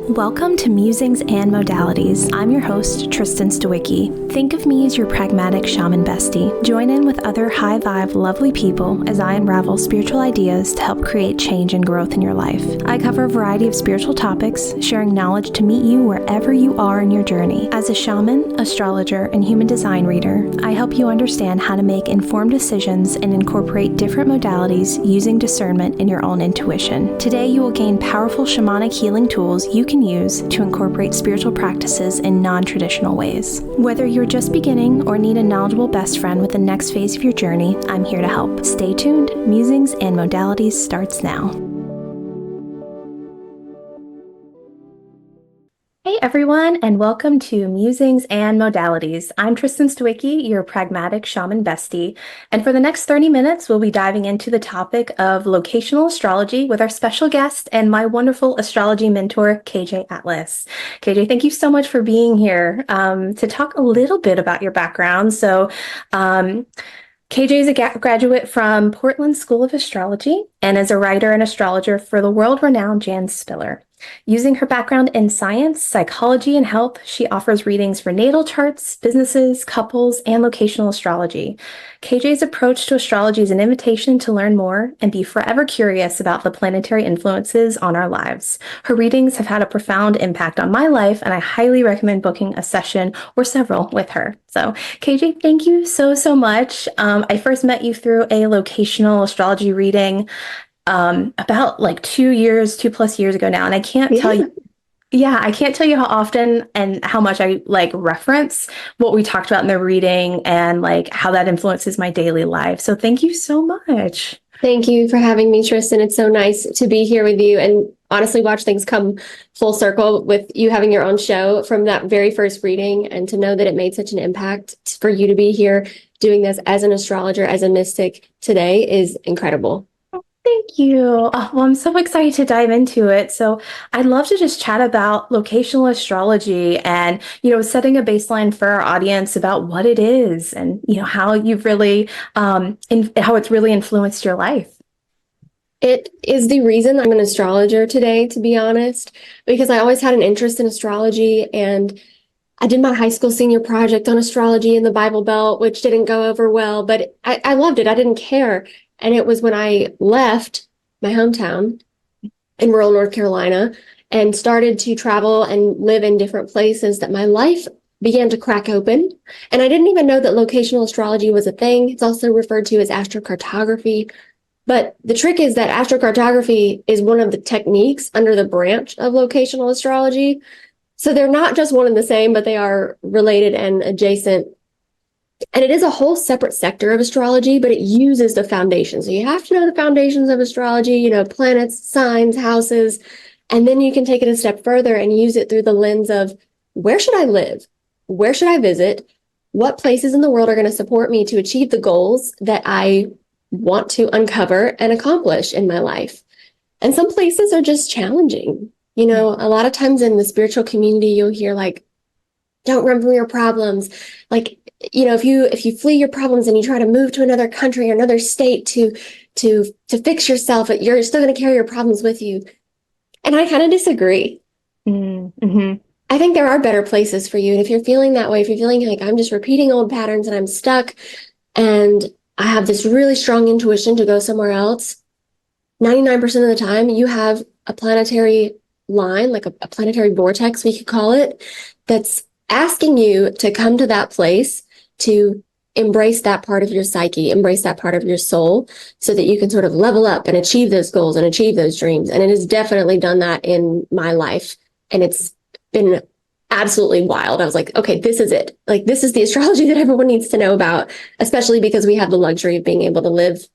Welcome to Musings and Modalities. I'm your host, Tristen Stawicki. Think of me as your pragmatic shaman bestie. Join in with other high-vibe, lovely people as I unravel spiritual ideas to help create change and growth in your life. I cover a variety of spiritual topics, sharing knowledge to meet you wherever you are in your journey. As a shaman, astrologer, and human design reader, I help you understand how to make informed decisions and incorporate different modalities using discernment and your own intuition. Today, you will gain powerful shamanic healing tools you can use to incorporate spiritual practices in non-traditional ways. Whether you're just beginning or need a knowledgeable best friend with the next phase of your journey, I'm here to help. Stay tuned. Musings and Modalities starts now. Hey everyone, and welcome to Musings and Modalities. I'm Tristen Stawicki, your pragmatic shaman bestie, and for the next 30 minutes, we'll be diving into the topic of locational astrology with our special guest and my wonderful astrology mentor, KJ Atlas. KJ, thank you so much for being here to talk a little bit about your background. So, KJ is a graduate from Portland School of Astrology and is a writer and astrologer for the world-renowned Jan Spiller. Using her background in science, psychology, and health, she offers readings for natal charts, businesses, couples, and locational astrology. KJ's approach to astrology is an invitation to learn more and be forever curious about the planetary influences on our lives. Her readings have had a profound impact on my life, and I highly recommend booking a session or several with her. So, KJ, thank you so much. I first met you through a locational astrology reading about like 2+ years ago now. And I can't tell you, I can't tell you how often and how much I like reference what we talked about in the reading and like how that influences my daily life. So thank you so much. Thank you for having me, Tristen. It's so nice to be here with you and honestly watch things come full circle with you having your own show from that very first reading, and to know that it made such an impact for you to be here doing this as an astrologer, as a mystic today is incredible. Thank you. Oh, well, I'm so excited to dive into it. So I'd love to just chat about locational astrology and, setting a baseline for our audience about what it is and, how you've really, how it's really influenced your life. It is the reason I'm an astrologer today, to be honest, because I always had an interest in astrology, and I did my high school senior project on astrology in the Bible Belt, which didn't go over well, but I loved it. I didn't care. And it was when I left my hometown in rural North Carolina and started to travel and live in different places that my life began to crack open. And I didn't even know that locational astrology was a thing. It's also referred to as astrocartography. But the trick is that astrocartography is one of the techniques under the branch of locational astrology. So they're not just one and the same, but they are related and adjacent. And it is a whole separate sector of astrology, but it uses the foundation. So you have to know the foundations of astrology, planets, signs, houses, and then you can take it a step further and use it through the lens of where should I live? Where should I visit? What places in the world are going to support me to achieve the goals that I want to uncover and accomplish in my life? And some places are just challenging. A lot of times in the spiritual community, you'll hear like, don't run from your problems. Like, if you flee your problems and you try to move to another country or another state to fix yourself, you're still going to carry your problems with you. And I kind of disagree. Mm-hmm. I think there are better places for you. And if you're feeling that way, if you're feeling like I'm just repeating old patterns and I'm stuck and I have this really strong intuition to go somewhere else, 99% of the time you have a planetary line, like a planetary vortex, we could call it, that's asking you to come to that place to embrace that part of your psyche, embrace that part of your soul, so that you can sort of level up and achieve those goals and achieve those dreams. And it has definitely done that in my life. And it's been absolutely wild. I was like, okay, this is it. Like, this is the astrology that everyone needs to know about, especially because we have the luxury of being able to live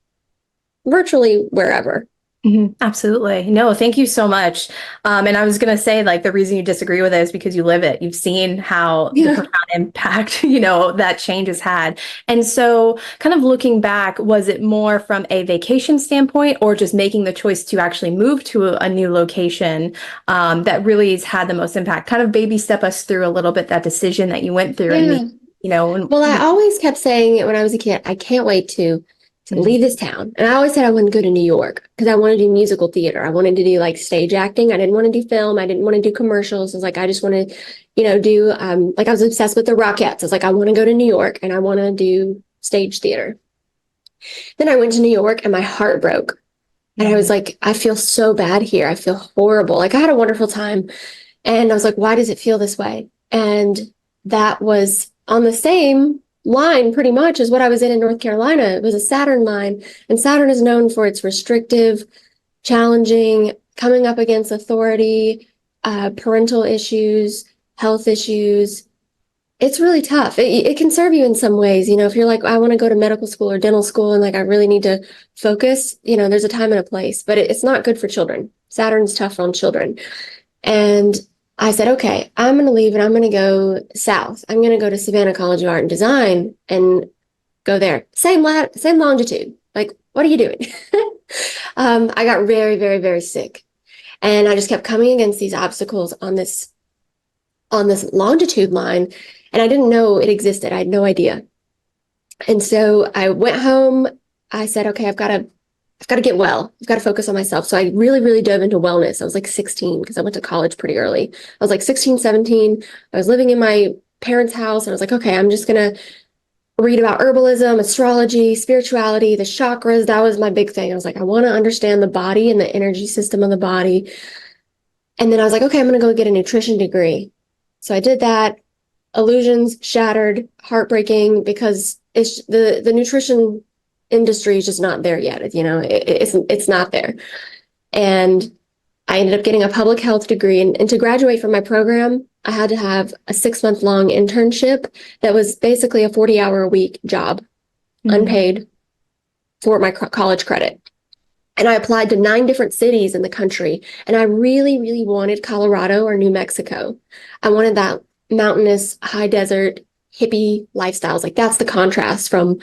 virtually wherever. Mm-hmm. Absolutely. No, thank you so much. And I was going to say, like, the reason you disagree with it is because you live it. You've seen how the profound impact, that change has had. And so kind of looking back, was it more from a vacation standpoint or just making the choice to actually move to a new location that really has had the most impact? Kind of baby step us through a little bit that decision that you went through. Well, I always kept saying it when I was a kid, I can't wait to Mhm. leave this town. And I always said I wouldn't go to New York because I wanted to do musical theater. I wanted to do like stage acting. I didn't want to do film. I didn't want to do commercials. I was like, I just want to, do like I was obsessed with the Rockettes. I was like, I want to go to New York and I want to do stage theater. Then I went to New York and my heart broke. And I was Mhm. like, I feel so bad here. I feel horrible. Like I had a wonderful time. And I was like, why does it feel this way? And that was on the same line pretty much as what I was in North Carolina. It was a Saturn line. And Saturn is known for its restrictive, challenging, coming up against authority, parental issues, health issues. It's really tough. It can serve you in some ways. If you're like, I want to go to medical school or dental school and like I really need to focus, there's a time and a place, but it's not good for children. Saturn's tough on children. And I said, okay, I'm going to leave and I'm going to go south. I'm going to go to Savannah College of Art and Design and go there. Same longitude. Like, what are you doing? I got very, very, very sick. And I just kept coming against these obstacles on this longitude line. And I didn't know it existed. I had no idea. And so I went home. I said, okay, I've got to get well. I've got to focus on myself. So I really, really dove into wellness. I was like 16 because I went to college pretty early. I was like 16, 17. I was living in my parents' house and I was like, okay, I'm just going to read about herbalism, astrology, spirituality, the chakras. That was my big thing. I was like, I want to understand the body and the energy system of the body. And then I was like, okay, I'm going to go get a nutrition degree. So I did that. Illusions shattered, heartbreaking because the nutrition industry is just not there yet. It's not there. And I ended up getting a public health degree. And to graduate from my program, I had to have a 6-month long internship that was basically a 40-hour a week job, Mhm. unpaid for my college credit. And I applied to 9 different cities in the country. And I really, really wanted Colorado or New Mexico. I wanted that mountainous, high desert, hippie lifestyles. Like that's the contrast from,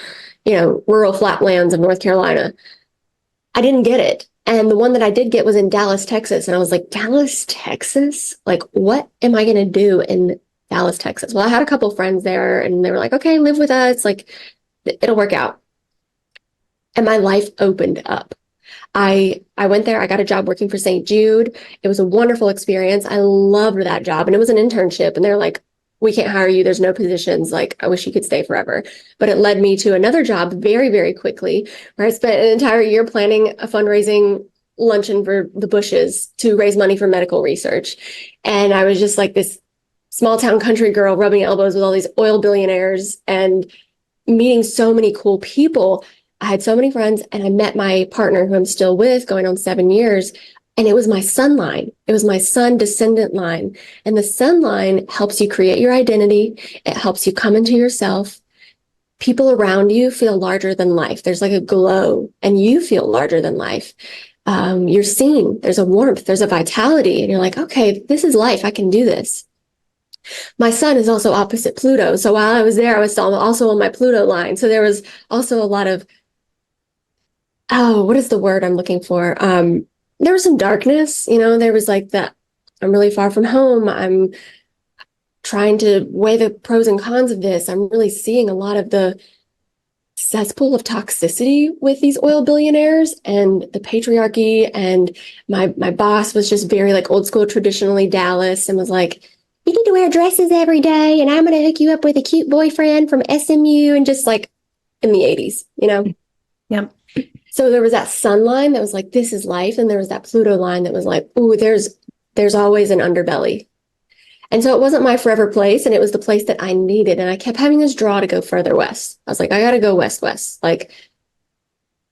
rural flatlands of North Carolina. I didn't get it. And the one that I did get was in Dallas, Texas. And I was like, Dallas, Texas? Like, what am I going to do in Dallas, Texas? Well, I had a couple friends there and they were like, okay, live with us. Like, it'll work out. And my life opened up. I went there. I got a job working for St. Jude. It was a wonderful experience. I loved that job. And it was an internship. And they're like, we can't hire you. There's no positions. Like, I wish you could stay forever. But it led me to another job very, very quickly, where I spent an entire year planning a fundraising luncheon for the Bushes to raise money for medical research. And I was just like this small town country girl rubbing elbows with all these oil billionaires and meeting so many cool people. I had so many friends, and I met my partner who I'm still with, going on 7 years. And it was my sun line. It was my sun descendant line. And the sun line helps you create your identity. It helps you come into yourself. People around you feel larger than life. There's like a glow, and you feel larger than life. You're seen. There's a warmth. There's a vitality. And you're like, okay, this is life. I can do this. My sun is also opposite Pluto. So while I was there, I was also on my Pluto line. So there was also a lot of, what is the word I'm looking for? There was some darkness, there was like that I'm really far from home. I'm trying to weigh the pros and cons of this. I'm really seeing a lot of the cesspool of toxicity with these oil billionaires and the patriarchy. And my boss was just very like old school, traditionally Dallas, and was like, you need to wear dresses every day, and I'm going to hook you up with a cute boyfriend from SMU, and just like in the 80s. Yep. So there was that sun line that was like, this is life. And there was that Pluto line that was like, ooh, there's always an underbelly. And so it wasn't my forever place. And it was the place that I needed. And I kept having this draw to go further west. I was like, I got to go west, like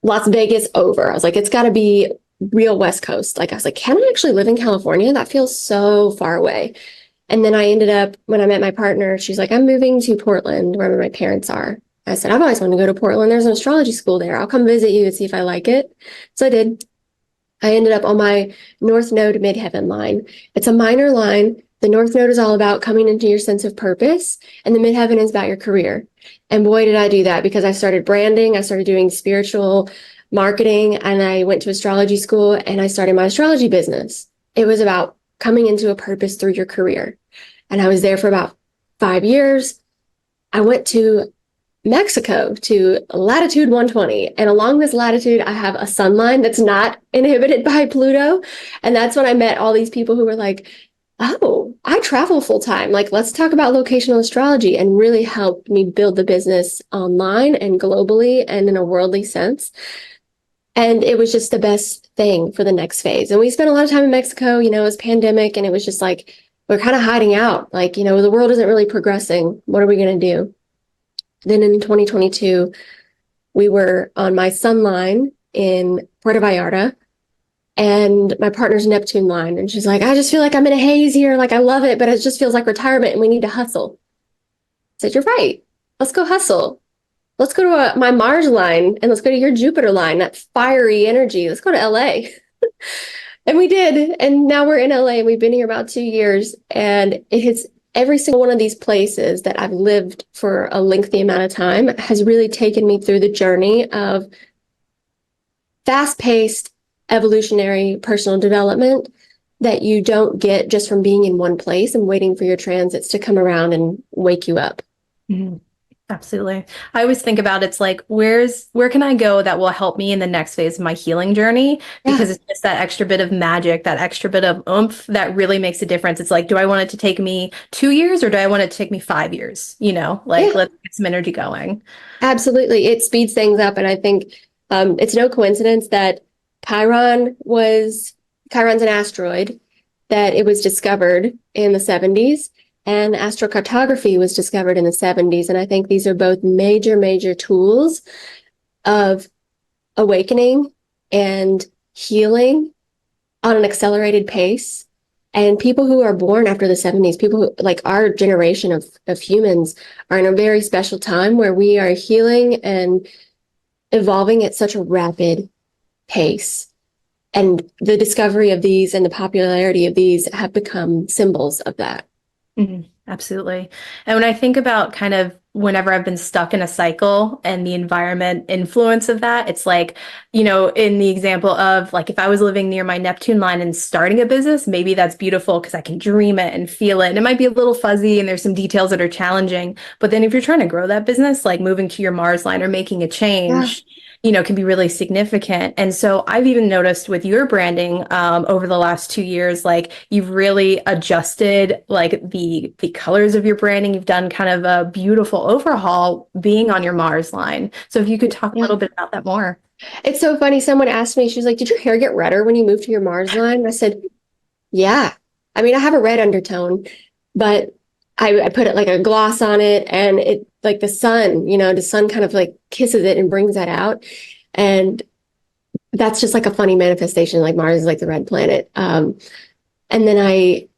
Las Vegas over. I was like, it's got to be real West Coast. Like, I was like, can I actually live in California? That feels so far away. And then I ended up, when I met my partner, she's like, I'm moving to Portland, where my parents are. I said, I've always wanted to go to Portland. There's an astrology school there. I'll come visit you and see if I like it. So I did. I ended up on my North Node Midheaven line. It's a minor line. The North Node is all about coming into your sense of purpose, and the Midheaven is about your career. And boy, did I do that, because I started branding. I started doing spiritual marketing, and I went to astrology school, and I started my astrology business. It was about coming into a purpose through your career. And I was there for about 5 years. I went to Mexico to latitude 120. And along this latitude, I have a sun line that's not inhibited by Pluto. And that's when I met all these people who were like, oh, I travel full time. Like, let's talk about locational astrology, and really helped me build the business online and globally and in a worldly sense. And it was just the best thing for the next phase. And we spent a lot of time in Mexico, it was pandemic, and it was just like, we're kind of hiding out. Like, the world isn't really progressing. What are we going to do? Then in 2022, we were on my sun line in Puerto Vallarta, and my partner's Neptune line. And she's like, I just feel like I'm in a haze here. Like, I love it, but it just feels like retirement and we need to hustle. I said, you're right. Let's go hustle. Let's go to my Mars line, and let's go to your Jupiter line, that fiery energy. Let's go to LA. And we did. And now we're in LA, and we've been here about 2 years, and it hits every single one of these places that I've lived for a lengthy amount of time has really taken me through the journey of fast-paced evolutionary personal development that you don't get just from being in one place and waiting for your transits to come around and wake you up. Mm-hmm. Absolutely. I always think about it's like, where can I go that will help me in the next phase of my healing journey? Because it's just that extra bit of magic, that extra bit of oomph that really makes a difference. It's like, do I want it to take me 2 years, or do I want it to take me 5 years? Let's get some energy going. Absolutely. It speeds things up. And I think it's no coincidence that Chiron's an asteroid, that it was discovered in the 70s. And astrocartography was discovered in the 70s. And I think these are both major, major tools of awakening and healing on an accelerated pace. And people who are born after the 70s, people who, like our generation of humans, are in a very special time where we are healing and evolving at such a rapid pace. And the discovery of these and the popularity of these have become symbols of that. Mm-hmm. Absolutely. And when I think about kind of whenever I've been stuck in a cycle and the environment influence of that, it's like, in the example of like, if I was living near my Neptune line and starting a business, maybe that's beautiful because I can dream it and feel it. And it might be a little fuzzy and there's some details that are challenging. But then if you're trying to grow that business, like moving to your Mars line or making a change, can be really significant. And so I've even noticed with your branding over the last 2 years, like you've really adjusted like the colors of your branding. You've done kind of a beautiful overhaul being on your Mars line. So if you could talk a little bit about that more. It's so funny. Someone asked me, she's like, did your hair get redder when you moved to your Mars line? I said, yeah. I mean, I have a red undertone, but I put it like a gloss on it, and it like the sun kind of like kisses it and brings that out. And that's just like a funny manifestation. Like Mars is like the red planet. And then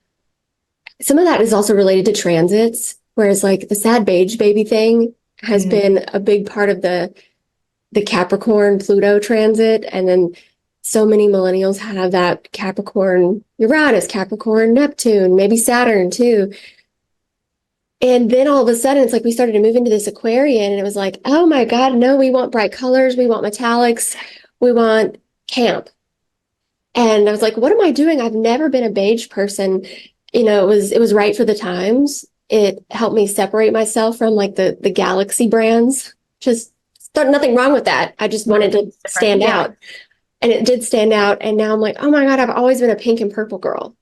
some of that is also related to transits, whereas like the sad beige baby thing has been a big part of the Capricorn Pluto transit. And then so many millennials have that Capricorn Uranus, Capricorn Neptune, maybe Saturn too. And then all of a sudden, it's like we started to move into this Aquarian, and it was like, oh my God, no, we want bright colors. We want metallics. We want camp. And I was like, what am I doing? I've never been a beige person. It was right for the times. It helped me separate myself from like the Galaxy brands. Just nothing wrong with that. I just wanted to stand out. And it did stand out. And now I'm like, oh my God, I've always been a pink and purple girl.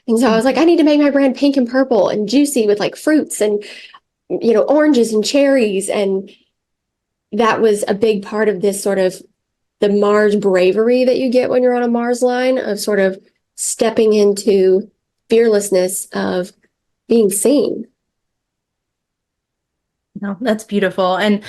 And so I was like, I need to make my brand pink and purple and juicy with like fruits and, oranges and cherries. And that was a big part of this sort of the Mars bravery that you get when you're on a Mars line, of sort of stepping into fearlessness of being seen. No, that's beautiful. And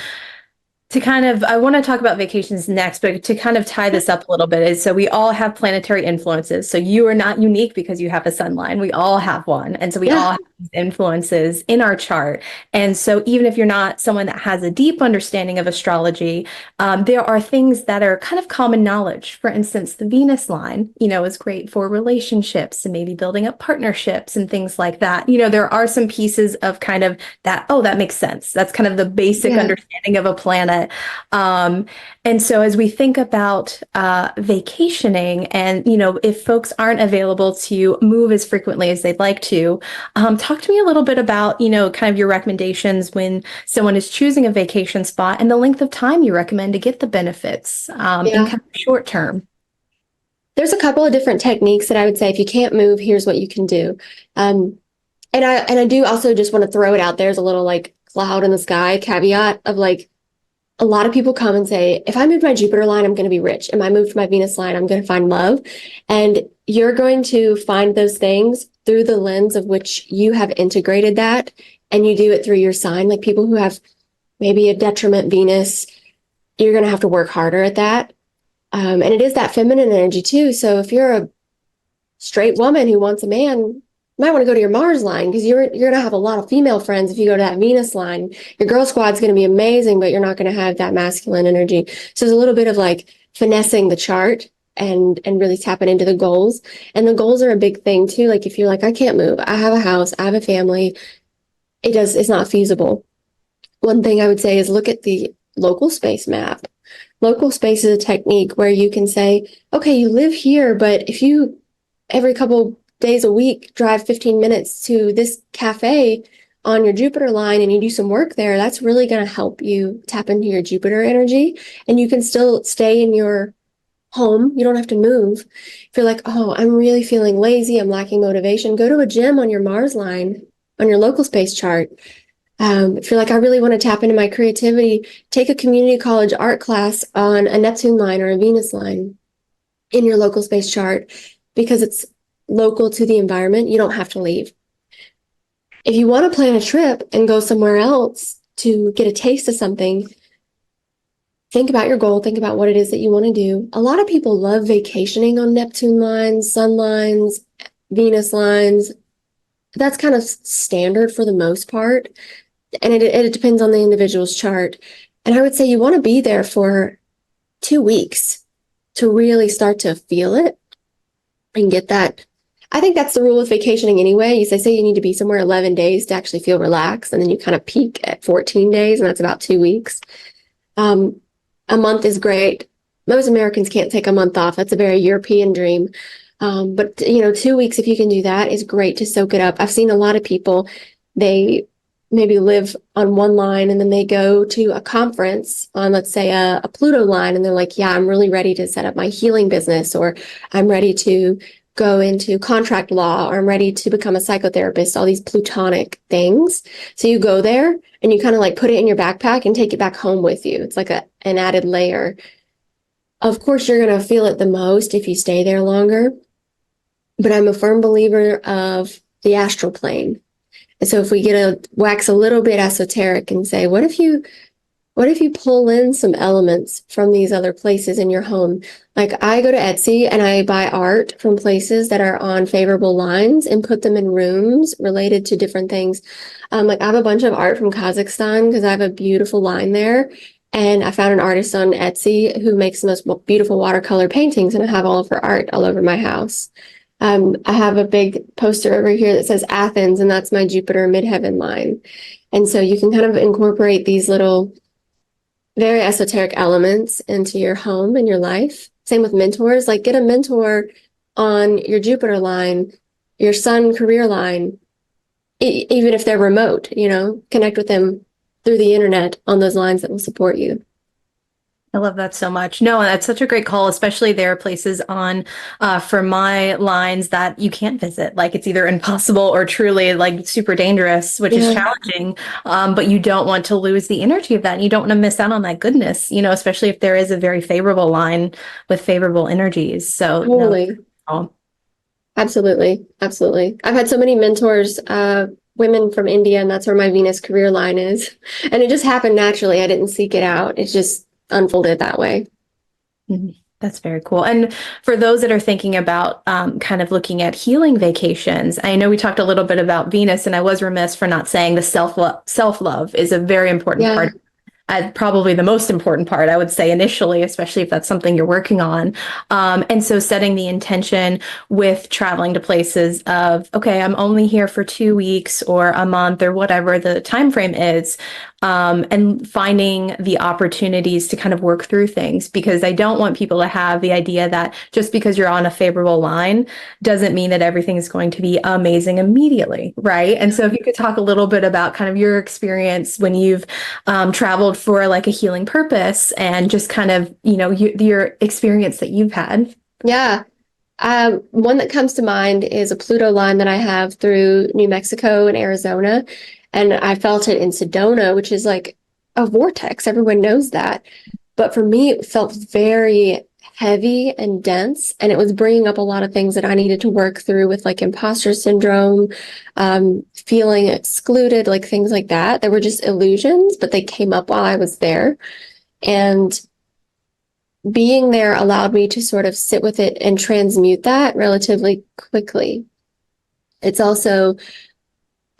I want to talk about vacations next, but to kind of tie this up a little bit is, so we all have planetary influences. So you are not unique because you have a sun line. We all have one. And so we all have these influences in our chart. And so even if you're not someone that has a deep understanding of astrology, there are things that are kind of common knowledge. For instance, the Venus line, is great for relationships and maybe building up partnerships and things like that. There are some pieces of kind of that, oh, that makes sense. That's kind of the basic understanding of a planet. And so as we think about vacationing, and if folks aren't available to move as frequently as they'd like to, talk talk to me a little bit about, kind of your recommendations when someone is choosing a vacation spot and the length of time you recommend to get the benefits in Yeah. kind of short term. There's a couple of different techniques that I would say if you can't move, here's what you can do. And I do also just want to throw it out there as a little like cloud in the sky caveat of like a lot of people come and say, if I move my Jupiter line, I'm going to be rich. And I move my Venus line, I'm going to find love. And you're going to find those things through the lens of which you have integrated that. And you do it through your sign. Like people who have maybe a detriment Venus, you're going to have to work harder at that. And it is that feminine energy too. So if you're a straight woman who wants a man, you might want to go to your Mars line because you're going to have a lot of female friends if you go to that Venus line. Your girl squad's going to be amazing, but you're not going to have that masculine energy. So there's a little bit of like finessing the chart and really tapping into the goals. And the goals are a big thing too. Like if you're like, I can't move, I have a house, I have a family, it's not feasible. One thing I would say is look at the local space map. Local space is a technique where you can say, okay, you live here, but if you every couple days a week drive 15 minutes to this cafe on your Jupiter line and you do some work there, that's really going to help you tap into your Jupiter energy. And you can still stay in your home. You don't have to move. If you're like, oh, I'm really feeling lazy, I'm lacking motivation, go to a gym on your Mars line, on your local space chart. If you're like, I really want to tap into my creativity, take a community college art class on a Neptune line or a Venus line in your local space chart because it's local to the environment. You don't have to leave. If you want to plan a trip and go somewhere else to get a taste of something, think about your goal, think about what it is that you want to do. A lot of people love vacationing on Neptune lines, Sun lines, Venus lines. That's kind of standard for the most part. And it depends on the individual's chart. And I would say you want to be there for 2 weeks to really start to feel it and get that. I think that's the rule with vacationing anyway. Say you need to be somewhere 11 days to actually feel relaxed, and then you kind of peak at 14 days, and that's about 2 weeks. A month is great. Most Americans can't take a month off. That's a very European dream. But 2 weeks, if you can do that, is great to soak it up. I've seen a lot of people, they maybe live on one line and then they go to a conference on, let's say, a Pluto line, and they're like, yeah, I'm really ready to set up my healing business, or I'm ready to go into contract law, or I'm ready to become a psychotherapist, all these plutonic things. So you go there and you kind of like put it in your backpack and take it back home with you. It's like an added layer. Of course, you're going to feel it the most if you stay there longer, but I'm a firm believer of the astral plane. And so if we get a wax a little bit esoteric and say, what if you pull in some elements from these other places in your home? Like I go to Etsy and I buy art from places that are on favorable lines and put them in rooms related to different things. Like I have a bunch of art from Kazakhstan because I have a beautiful line there. And I found an artist on Etsy who makes the most beautiful watercolor paintings, and I have all of her art all over my house. I have a big poster over here that says Athens, and that's my Jupiter midheaven line. And so you can kind of incorporate these little very esoteric elements into your home and your life. Same with mentors, like get a mentor on your Jupiter line, your Sun career line, even if they're remote, connect with them through the internet on those lines that will support you. I love that so much. No, that's such a great call, especially there are places on for my lines that you can't visit. Like it's either impossible or truly like super dangerous, which is challenging. But you don't want to lose the energy of that. And you don't want to miss out on that goodness, especially if there is a very favorable line with favorable energies. So totally. No. Absolutely. Absolutely. I've had so many mentors, women from India, and that's where my Venus career line is. And it just happened naturally. I didn't seek it out. It's just unfolded that way. Mm-hmm. That's very cool. And for those that are thinking about kind of looking at healing vacations, I know we talked a little bit about Venus, and I was remiss for not saying the self-love is a very important part. Probably the most important part, I would say initially, especially if that's something you're working on. And so setting the intention with traveling to places of, okay, I'm only here for 2 weeks or a month or whatever the time frame is. and finding the opportunities to kind of work through things, because I don't want people to have the idea that just because you're on a favorable line doesn't mean that everything is going to be amazing immediately, right? And so if you could talk a little bit about kind of your experience when you've traveled for like a healing purpose, and just kind of, your experience that you've had. Yeah. One that comes to mind is a Pluto line that I have through New Mexico and Arizona. And I felt it in Sedona, which is like a vortex. Everyone knows that. But for me, it felt very heavy and dense. And it was bringing up a lot of things that I needed to work through with like imposter syndrome, feeling excluded, like things like that. They were just illusions, but they came up while I was there. And being there allowed me to sort of sit with it and transmute that relatively quickly. It's also,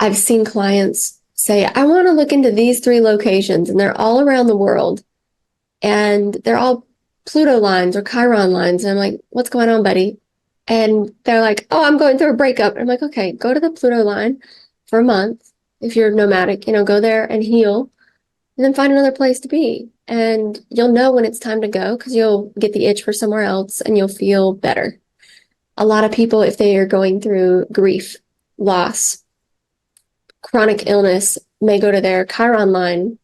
I've seen clients say, I want to look into these 3 locations, and they're all around the world, and they're all Pluto lines or Chiron lines. And I'm like, what's going on, buddy? And they're like, oh, I'm going through a breakup. And I'm like, okay, go to the Pluto line for a month. If you're nomadic, go there and heal, and then find another place to be. And you'll know when it's time to go, because you'll get the itch for somewhere else and you'll feel better. A lot of people, if they are going through grief, loss, chronic illness, may go to their Chiron line,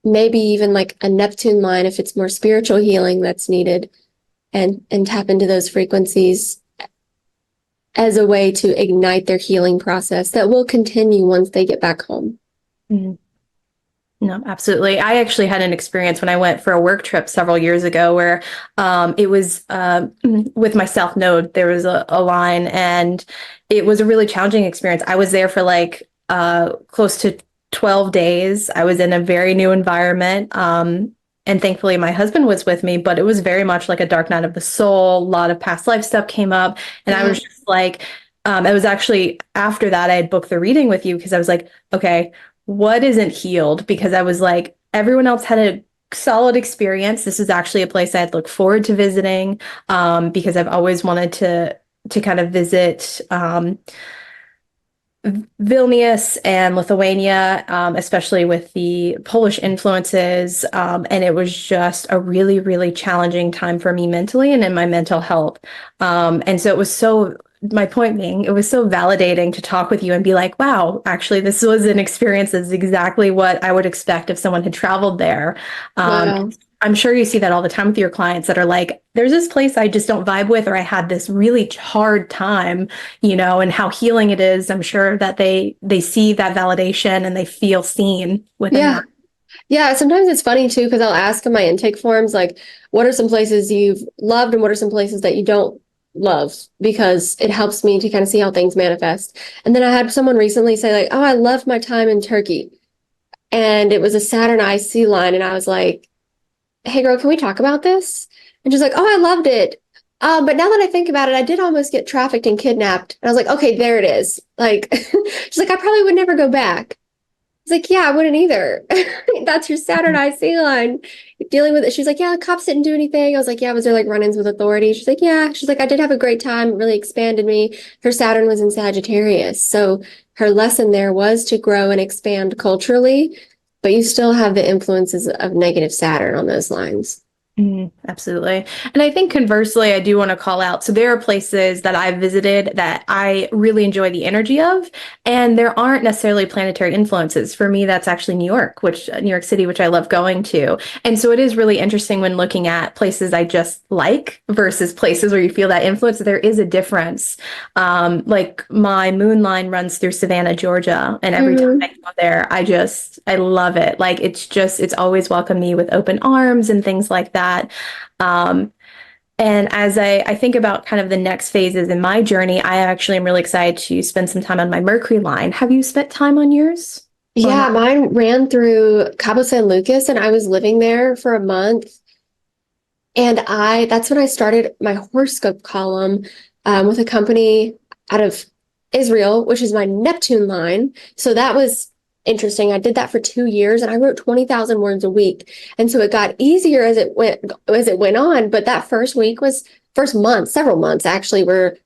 maybe even like a Neptune line if it's more spiritual healing that's needed, and tap into those frequencies as a way to ignite their healing process that will continue once they get back home. Mm-hmm. No, absolutely. I actually had an experience when I went for a work trip several years ago where it was with my South Node. There was a line, and it was a really challenging experience. I was there for like close to 12 days. I was in a very new environment. And thankfully, my husband was with me, but it was very much like a dark night of the soul. A lot of past life stuff came up. And I was just like, it was actually after that I had booked the reading with you, because I was like, okay, what isn't healed? Because I was like, everyone else had a solid experience. This is actually a place I'd look forward to visiting, because I've always wanted to kind of visit Vilnius and Lithuania, especially with the Polish influences. And it was just a really, really challenging time for me mentally and in my mental health. And so it was my point being, it was so validating to talk with you and be like, wow, actually, this was an experience that's exactly what I would expect if someone had traveled there. Wow. I'm sure you see that all the time with your clients that are like, there's this place I just don't vibe with, or I had this really hard time, and how healing it is. I'm sure that they see that validation and they feel seen within Yeah. that. Yeah. Sometimes it's funny too, because I'll ask in my intake forms, like, what are some places you've loved and what are some places that you don't love? Because it helps me to kind of see how things manifest. And then I had someone recently say, like, oh, I loved my time in Turkey. And it was a Saturn IC line. And I was like, hey girl, can we talk about this? And she's like, oh, I loved it. But now that I think about it, I did almost get trafficked and kidnapped. And I was like, okay, there it is. Like, she's like, I probably would never go back. I was like, yeah, I wouldn't either. That's your Saturn IC line. Dealing with it. She's like, yeah, the cops didn't do anything. I was like, yeah, was there like run-ins with authorities? She's like, yeah. She's like, I did have a great time. It really expanded me. Her Saturn was in Sagittarius. So her lesson there was to grow and expand culturally, but you still have the influences of negative Saturn on those lines. Absolutely. And I think conversely, I do want to call out. So there are places that I've visited that I really enjoy the energy of, and there aren't necessarily planetary influences. For me, that's actually New York City, which I love going to. And so it is really interesting when looking at places I just like versus places where you feel that influence. There is a difference. Like my moon line runs through Savannah, Georgia, and every time I go there, I love it. Like it's always welcomed me with open arms and things like that. And as I think about kind of the next phases in my journey, I actually am really excited to spend some time on my Mercury line. Have you spent time on yours? Yeah, mine ran through Cabo San Lucas, and I was living there for a month. And that's when I started my horoscope column with a company out of Israel, which is my Neptune line. So that was interesting. I did that for 2 years, and I wrote 20,000 words a week. And so it got easier as it went on. But that first month, several months actually, were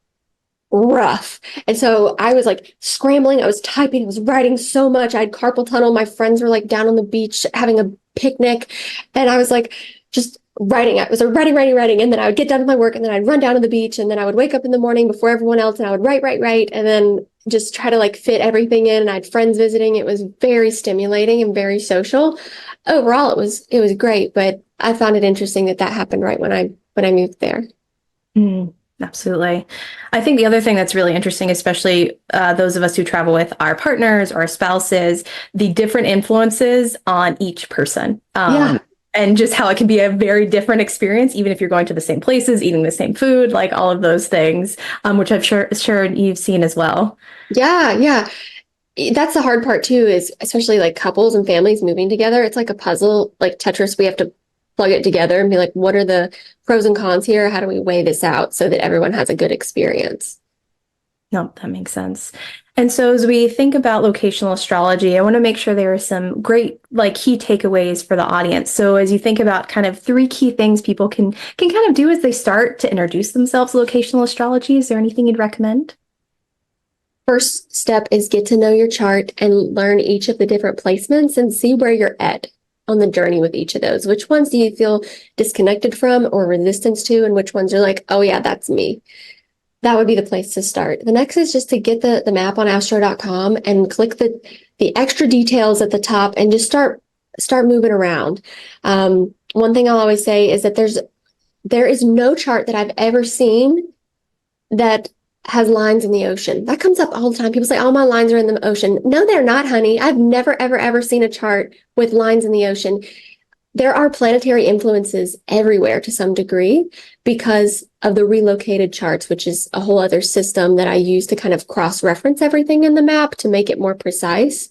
rough. And so I was like scrambling, I was typing, I was writing so much. I had carpal tunnel. My friends were like down on the beach having a picnic. And I was like just writing. I was writing. And then I would get done with my work and then I'd run down to the beach. And then I would wake up in the morning before everyone else and I would write. And then just try to like fit everything in. And I had friends visiting. It was very stimulating and very social. Overall, it was great. But I found it interesting that that happened right when I moved there. Mm, absolutely. I think the other thing that's really interesting, especially those of us who travel with our partners or our spouses, the different influences on each person. Yeah. And just how it can be a very different experience, even if you're going to the same places, eating the same food, like all of those things, which I'm sure you've seen as well. Yeah, yeah. That's the hard part too, is especially like couples and families moving together. It's like a puzzle, like Tetris. We have to plug it together and be like, what are the pros and cons here? How do we weigh this out so that everyone has a good experience? No, that makes sense. And so as we think about locational astrology, I want to make sure there are some great like key takeaways for the audience. So as you think about kind of three key things people can kind of do as they start to introduce themselves to locational astrology, is there anything you'd recommend? First step is get to know your chart and learn each of the different placements and see where you're at on the journey with each of those. Which ones do you feel disconnected from or resistance to, and which ones are like, oh yeah, that's me. That would be the place to start. The next is just to get the map on astro.com and click the extra details at the top and just start moving around. One thing I'll always say is that there is no chart that I've ever seen that has lines in the ocean. That comes up all the time. People say, "Oh, my lines are in the ocean." No, they're not, honey. I've never, ever seen a chart with lines in the ocean. There are planetary influences everywhere to some degree because of the relocated charts, which is a whole other system that I use to kind of cross-reference everything in the map to make it more precise.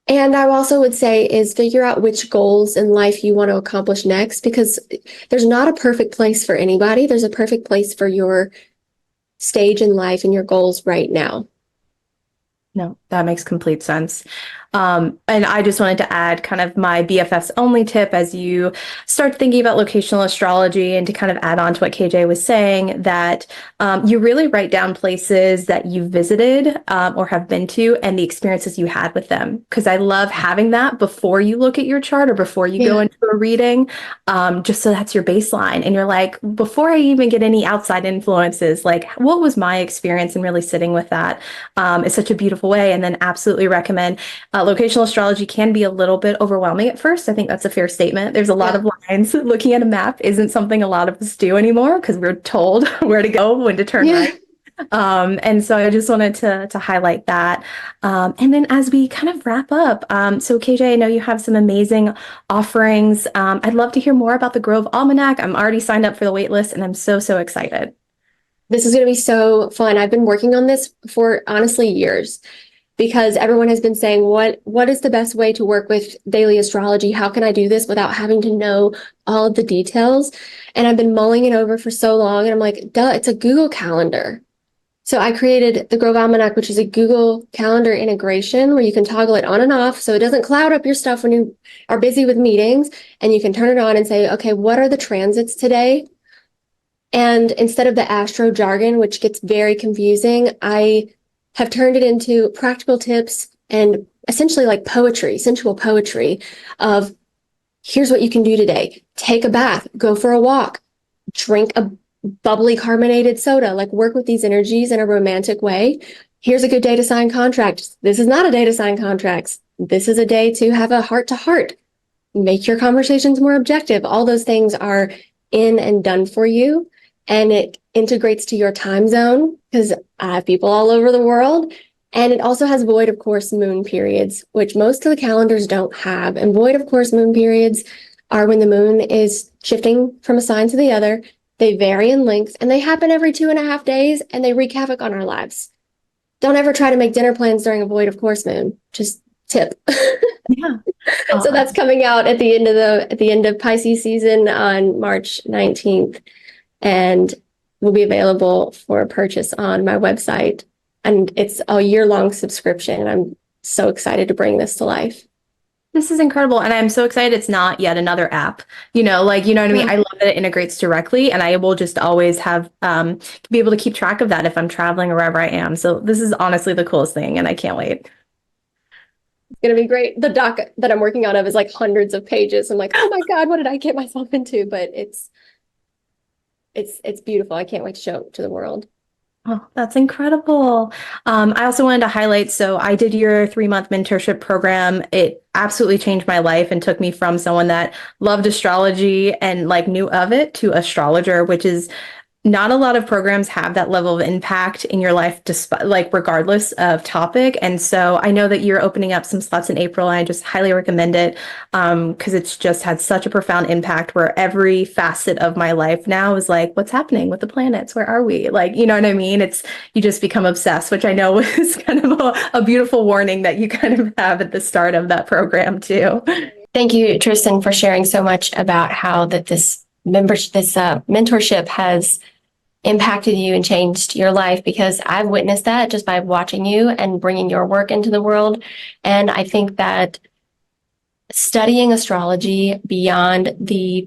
And I also would say is figure out which goals in life you want to accomplish next, because there's not a perfect place for anybody. There's a perfect place for your stage in life and your goals right now. No, that makes complete sense. And I just wanted to add kind of my BFF's only tip as you start thinking about locational astrology, and to kind of add on to what KJ was saying, that you really write down places that you visited or have been to and the experiences you had with them. Because I love having that before you look at your chart or before you go into a reading, just so that's your baseline. And you're like, before I even get any outside influences, like what was my experience, and really sitting with that is such a beautiful way. And then absolutely recommend locational astrology can be a little bit overwhelming at first. I think that's a fair statement. There's a lot of lines. Looking at a map isn't something a lot of us do anymore because we're told where to go, when to turn right. And so I just wanted to highlight that. And then as we kind of wrap up, so KJ, I know you have some amazing offerings. I'd love to hear more about the Grove Almanac. I'm already signed up for the wait list and I'm so excited. This is going to be so fun. I've been working on this for honestly years, because everyone has been saying, what is the best way to work with daily astrology? How can I do this without having to know all of the details? And I've been mulling it over for so long. And I'm like, duh, it's a Google Calendar. So I created the Grove Almanac, which is a Google Calendar integration where you can toggle it on and off so it doesn't cloud up your stuff when you are busy with meetings. And you can turn it on and say, okay, what are the transits today? And instead of the astro jargon, which gets very confusing, I have turned it into practical tips and essentially like poetry, sensual poetry of here's what you can do today. Take a bath, go for a walk, drink a bubbly carbonated soda, like work with these energies in a romantic way. Here's a good day to sign contracts. This is not a day to sign contracts. This is a day to have a heart to heart. Make your conversations more objective. All those things are in and done for you. And it integrates to your time zone because I have people all over the world. And it also has void of course moon periods, which most of the calendars don't have. And void of course moon periods are when the moon is shifting from a sign to the other. They vary in length and they happen every 2.5 days and they wreak havoc on our lives. Don't ever try to make dinner plans during a void of course moon. Just tip. Yeah. So that's coming out at the end of Pisces season on March 19th. And will be available for purchase on my website. And it's a year-long subscription. And I'm so excited to bring this to life. This is incredible. And I'm so excited it's not yet another app. You know what I mean? I love that it integrates directly, and I will just always have be able to keep track of that if I'm traveling or wherever I am. So this is honestly the coolest thing, and I can't wait. It's gonna be great. The doc that I'm working on of is like hundreds of pages. I'm like, oh my God, what did I get myself into? But it's beautiful. I can't wait to show it to the world. Oh, that's incredible. I also wanted to highlight, so I did your 3-month mentorship program. It absolutely changed my life and took me from someone that loved astrology and like knew of it to astrologer, which is not a lot of programs have that level of impact in your life, despite like regardless of topic. And so I know that you're opening up some slots in April, and I just highly recommend it because it's just had such a profound impact where every facet of my life now is like, what's happening with the planets? Where are we? Like, you know what I mean? It's you just become obsessed, which I know is kind of a beautiful warning that you kind of have at the start of that program too. Thank you, Tristen, for sharing so much about how that this mentorship has impacted you and changed your life, because I've witnessed that just by watching you and bringing your work into the world. And I think that studying astrology beyond the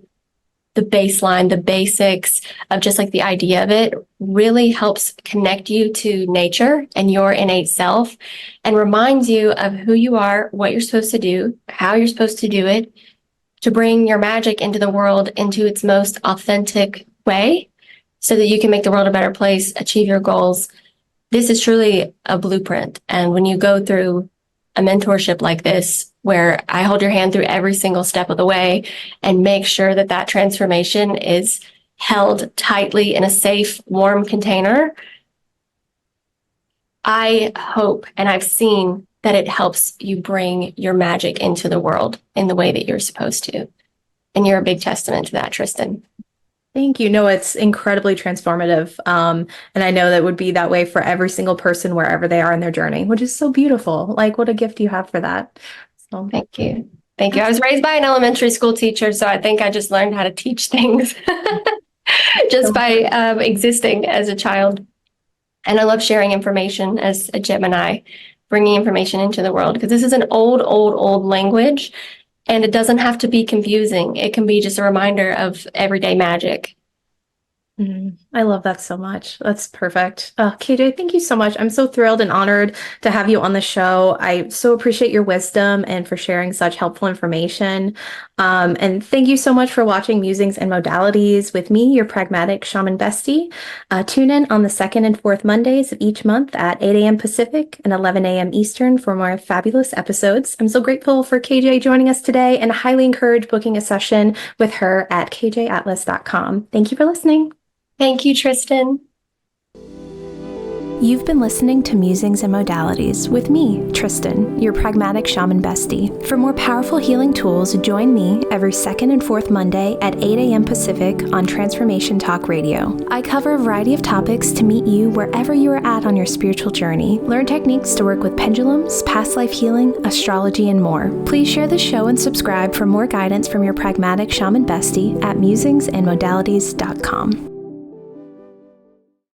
baseline, the basics of just like the idea of it really helps connect you to nature and your innate self and reminds you of who you are, what you're supposed to do, how you're supposed to do it, to bring your magic into the world into its most authentic way, so that you can make the world a better place, achieve your goals. This is truly a blueprint. And when you go through a mentorship like this, where I hold your hand through every single step of the way and make sure that that transformation is held tightly in a safe, warm container, I hope, and I've seen that it helps you bring your magic into the world in the way that you're supposed to. And you're a big testament to that, Tristen. Thank you. No, it's incredibly transformative. And I know that would be that way for every single person wherever they are in their journey, which is so beautiful. Like, what a gift you have for that. So Thank you. Thank you. I was raised by an elementary school teacher, so I think I just learned how to teach things just by existing as a child. And I love sharing information as a Gemini, bringing information into the world, because this is an old language. And it doesn't have to be confusing. It can be just a reminder of everyday magic. I love that so much. That's perfect. KJ, thank you so much. I'm so thrilled and honored to have you on the show. I so appreciate your wisdom and for sharing such helpful information. And thank you so much for watching Musings and Modalities with me, your pragmatic shaman bestie. Tune in on the 2nd and 4th Mondays of each month at 8 a.m. Pacific and 11 a.m. Eastern for more fabulous episodes. I'm so grateful for KJ joining us today and highly encourage booking a session with her at kjatlas.com. Thank you for listening. Thank you, Tristen. You've been listening to Musings and Modalities with me, Tristen, your pragmatic shaman bestie. For more powerful healing tools, join me every 2nd and 4th Monday at 8 a.m. Pacific on Transformation Talk Radio. I cover a variety of topics to meet you wherever you are at on your spiritual journey. Learn techniques to work with pendulums, past life healing, astrology, and more. Please share the show and subscribe for more guidance from your pragmatic shaman bestie at musingsandmodalities.com.